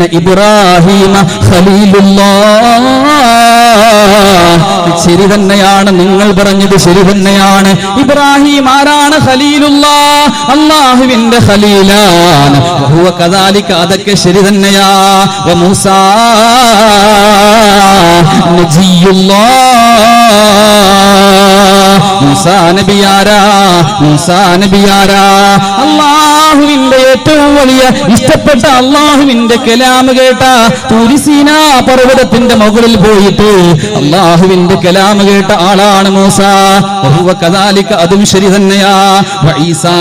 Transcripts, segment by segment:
ഇന്ന ഇബ്രാഹീമ ഖലീലുല്ലാഹ്. ശരി തന്നെയാണ്, നിങ്ങൾ പറഞ്ഞത് ശരി തന്നെയാണ്. ഇബ്രാഹിം ആരാണ്? ഖലീലുല്ലാഹ്, അല്ലാഹുവിന്റെ ഖലീലാണ്. വഹുവ കദാലിക, അതൊക്കെ ശരി തന്നെയാ. വമൂസാ നബിയുല്ലാഹ്, മൂസാ നബിയാരാ? മൂസാ നബിയാരാ? അല്ലാഹുവിന്റെ ഏറ്റവും വലിയ ഇഷ്ടപ്പെട്ട അല്ലാഹുവിന്റെ കലാം കേട്ട തുരിസീനാ പർവ്വതത്തിന്റെ മുകളിൽ പോയിട്ട് അല്ലാഹുവിന്റെ കലാം കേട്ട ആളാണ് മൂസ. വഹുവ കദാലിക, അതും ശരി തന്നെയാ. വഈസാ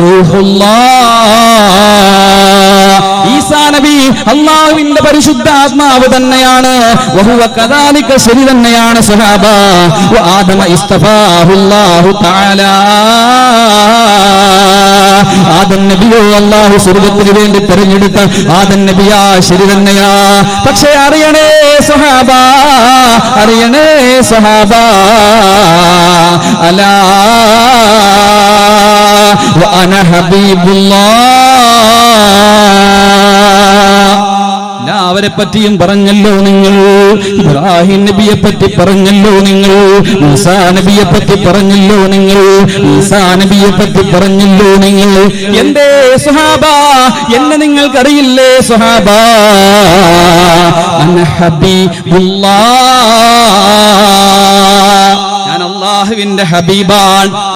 റൂഹുല്ലാഹ്, ഈസാ നബി അല്ലാഹുവിന്റെ പരിശുദ്ധാത്മാവ് തന്നെയാണ്. വഹുവ കദാലിക, ശരി തന്നെയാണ് സഹാബ. വആദമ ഇസ്തഫാഹുല്ലാഹു തആല, ആദം നബിയോ അല്ലാഹു സ്വർഗ്ഗത്തിന് വേണ്ടി തിരഞ്ഞെടുത്ത ആദം നബിയാ, ശരി തന്നെയാ. പക്ഷേ അറിയണേ സഹാബ, അറിയണേ സഹാബ, അലാ വഅന ഹബീബുല്ലാഹ്. അവരെ പറ്റിയും പറഞ്ഞല്ലോ നിങ്ങൾ. ഇബ്രാഹിം നബിയെ പറ്റി പറഞ്ഞല്ലോ നിങ്ങൾ. മൂസാ നബിയെ പറ്റി പറഞ്ഞല്ലോ നിങ്ങൾ. ഈസാ നബിയെ പറ്റി പറഞ്ഞല്ലോ നിങ്ങൾ. എന്തേ സ്വഹാബ, എന്നെ നിങ്ങൾക്കറിയില്ലേ സ്വഹാബ? അന ഹബീബുല്ലാഹ്, ഞാൻ അല്ലാഹുവിന്റെ ഹബീബാൻ.